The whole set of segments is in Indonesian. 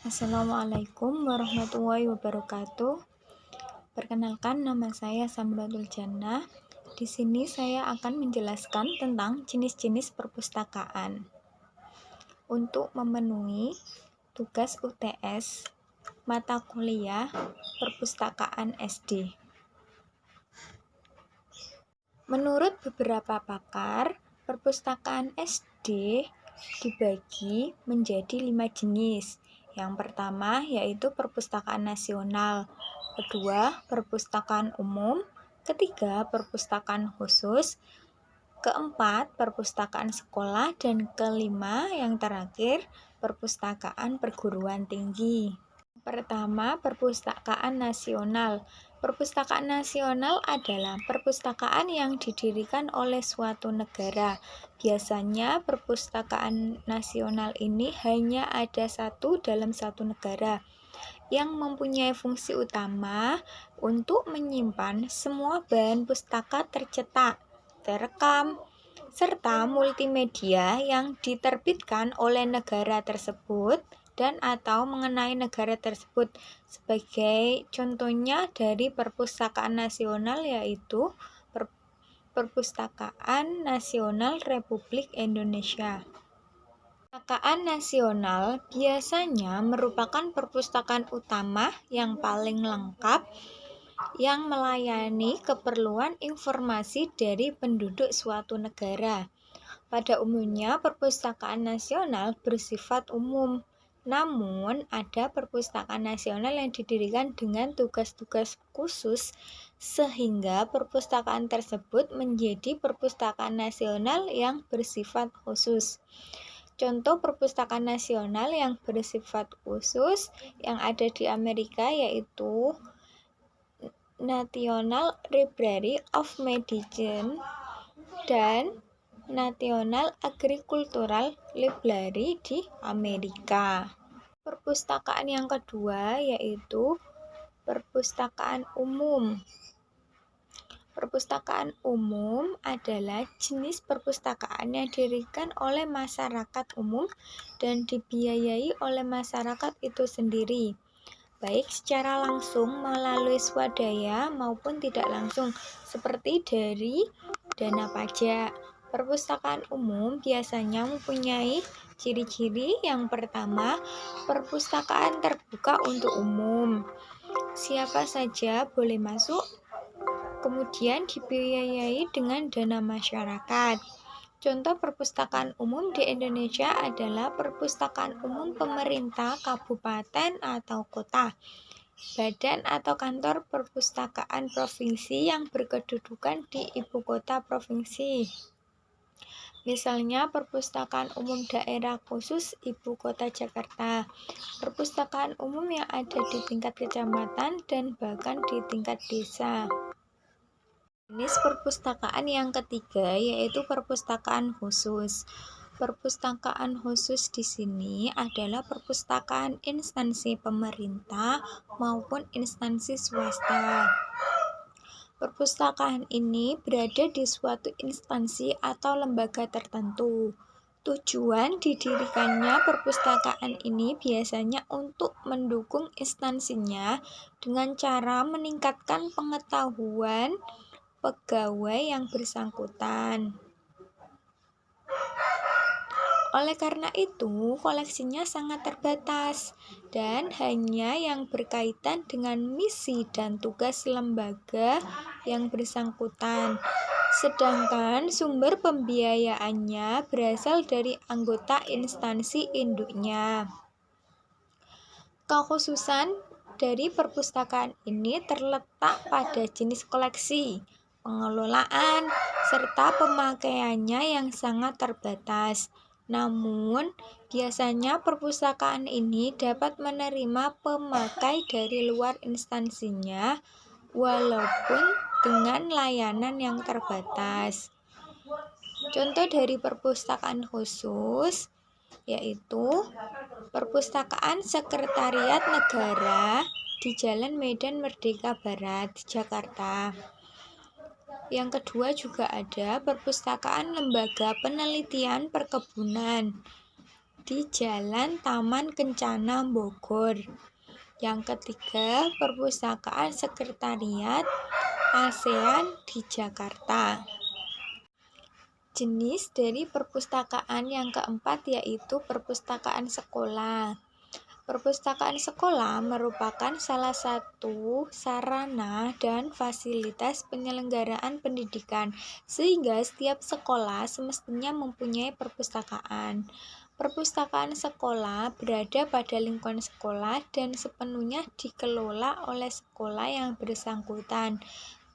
Assalamualaikum warahmatullahi wabarakatuh. Perkenalkan, nama saya Samratul Jannah. Di sini saya akan menjelaskan tentang jenis-jenis perpustakaan. Untuk memenuhi tugas UTS mata kuliah perpustakaan SD. Menurut beberapa pakar, perpustakaan SD dibagi menjadi 5 jenis. Yang pertama yaitu perpustakaan nasional, kedua perpustakaan umum, ketiga perpustakaan khusus, keempat perpustakaan sekolah, dan kelima yang terakhir perpustakaan perguruan tinggi. Pertama, perpustakaan nasional. Perpustakaan nasional adalah perpustakaan yang didirikan oleh suatu negara. Biasanya perpustakaan nasional ini hanya ada satu dalam satu negara yang mempunyai fungsi utama untuk menyimpan semua bahan pustaka tercetak, terekam, serta multimedia yang diterbitkan oleh negara tersebut dan atau mengenai negara tersebut. Sebagai contohnya dari perpustakaan nasional yaitu Perpustakaan Nasional Republik Indonesia. Perpustakaan nasional biasanya merupakan perpustakaan utama yang paling lengkap yang melayani keperluan informasi dari penduduk suatu negara. Pada umumnya, perpustakaan nasional bersifat umum. Namun, ada perpustakaan nasional yang didirikan dengan tugas-tugas khusus sehingga perpustakaan tersebut menjadi perpustakaan nasional yang bersifat khusus. Contoh perpustakaan nasional yang bersifat khusus yang ada di Amerika yaitu National Library of Medicine dan National Agricultural Library di Amerika. Perpustakaan yang kedua yaitu perpustakaan umum. Perpustakaan umum adalah jenis perpustakaan yang didirikan oleh masyarakat umum dan dibiayai oleh masyarakat itu sendiri, baik secara langsung melalui swadaya maupun tidak langsung, seperti dari dana pajak. Perpustakaan umum biasanya mempunyai ciri-ciri. Yang pertama, perpustakaan terbuka untuk umum. Siapa saja boleh masuk, kemudian dibiayai dengan dana masyarakat. Contoh perpustakaan umum di Indonesia adalah perpustakaan umum pemerintah kabupaten atau kota, badan atau kantor perpustakaan provinsi yang berkedudukan di ibu kota provinsi. Misalnya perpustakaan umum daerah khusus ibu kota Jakarta, perpustakaan umum yang ada di tingkat kecamatan dan bahkan di tingkat desa. Jenis perpustakaan yang ketiga yaitu perpustakaan khusus. Perpustakaan khusus di sini adalah perpustakaan instansi pemerintah maupun instansi swasta. Perpustakaan ini berada di suatu instansi atau lembaga tertentu. Tujuan didirikannya perpustakaan ini biasanya untuk mendukung instansinya dengan cara meningkatkan pengetahuan pegawai yang bersangkutan. Oleh karena itu, koleksinya sangat terbatas dan hanya yang berkaitan dengan misi dan tugas lembaga yang bersangkutan. Sedangkan sumber pembiayaannya berasal dari anggota instansi induknya. Kekhususan dari perpustakaan ini terletak pada jenis koleksi, pengelolaan, serta pemakaiannya yang sangat terbatas. Namun, biasanya perpustakaan ini dapat menerima pemakai dari luar instansinya walaupun dengan layanan yang terbatas. Contoh dari perpustakaan khusus yaitu Perpustakaan Sekretariat Negara di Jalan Medan Merdeka Barat, Jakarta. Yang kedua juga ada Perpustakaan Lembaga Penelitian Perkebunan di Jalan Taman Kencana Bogor. Yang ketiga, Perpustakaan Sekretariat ASEAN di Jakarta. Jenis dari perpustakaan yang keempat yaitu perpustakaan sekolah. Perpustakaan sekolah merupakan salah satu sarana dan fasilitas penyelenggaraan pendidikan, sehingga setiap sekolah semestinya mempunyai perpustakaan. Perpustakaan sekolah berada pada lingkungan sekolah dan sepenuhnya dikelola oleh sekolah yang bersangkutan.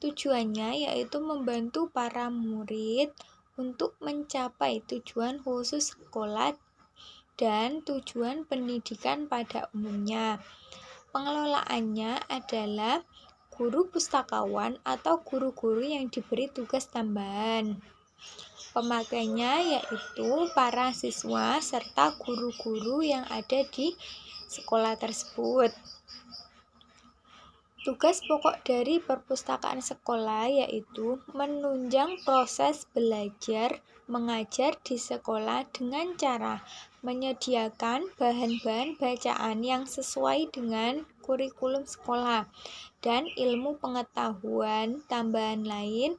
Tujuannya yaitu membantu para murid untuk mencapai tujuan khusus sekolah dan tujuan pendidikan pada umumnya. Pengelolaannya adalah guru pustakawan atau guru-guru yang diberi tugas tambahan. Pemakainya yaitu para siswa serta guru-guru yang ada di sekolah tersebut. Tugas pokok dari perpustakaan sekolah yaitu menunjang proses belajar mengajar di sekolah dengan cara menyediakan bahan-bahan bacaan yang sesuai dengan kurikulum sekolah dan ilmu pengetahuan tambahan lain,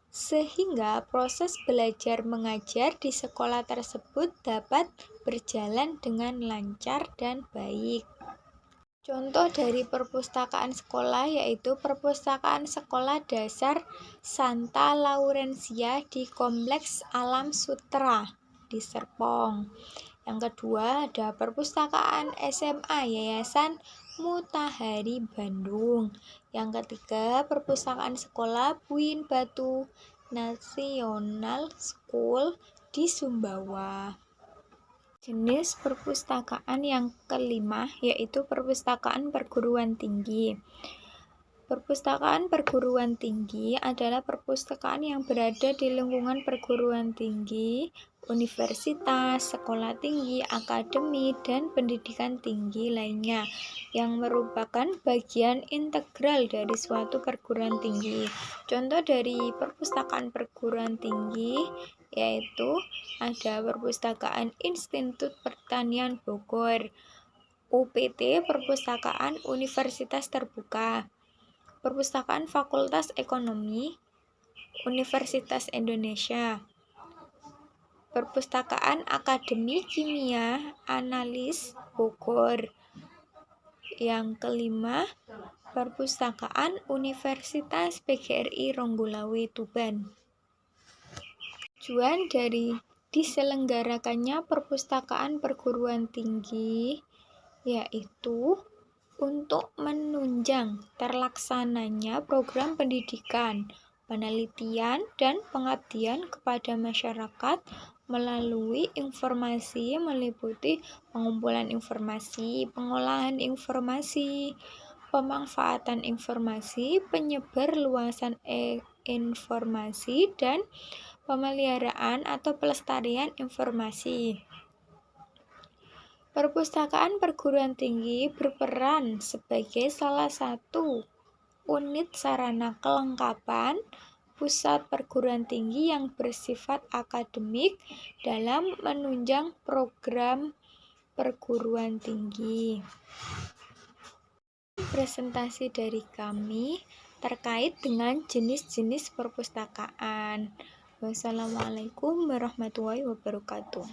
sehingga proses belajar mengajar di sekolah tersebut dapat berjalan dengan lancar dan baik. Contoh dari perpustakaan sekolah yaitu Perpustakaan Sekolah Dasar Santa Laurencia di Kompleks Alam Sutera di Serpong. Yang kedua ada Perpustakaan SMA Yayasan Mutahari Bandung. Yang ketiga Perpustakaan Sekolah Buin Batu National School di Sumbawa. Jenis perpustakaan yang kelima yaitu perpustakaan perguruan tinggi. Perpustakaan perguruan tinggi adalah perpustakaan yang berada di lingkungan perguruan tinggi, universitas, sekolah tinggi, akademi, dan pendidikan tinggi lainnya yang merupakan bagian integral dari suatu perguruan tinggi. Contoh dari perpustakaan perguruan tinggi yaitu ada Perpustakaan Institut Pertanian Bogor, UPT Perpustakaan Universitas Terbuka, Perpustakaan Fakultas Ekonomi Universitas Indonesia, Perpustakaan Akademi Kimia Analis Bogor. Yang kelima, Perpustakaan Universitas PGRI Ronggolawe Tuban. Tujuan dari diselenggarakannya perpustakaan perguruan tinggi yaitu untuk menunjang terlaksananya program pendidikan, penelitian, dan pengabdian kepada masyarakat melalui informasi meliputi pengumpulan informasi, pengolahan informasi, pemanfaatan informasi, penyebar luasan informasi, dan pemeliharaan atau pelestarian informasi. Perpustakaan perguruan tinggi berperan sebagai salah satu unit sarana kelengkapan pusat perguruan tinggi yang bersifat akademik dalam menunjang program perguruan tinggi. Presentasi dari kami terkait dengan jenis-jenis perpustakaan. Wassalamualaikum warahmatullahi wabarakatuh.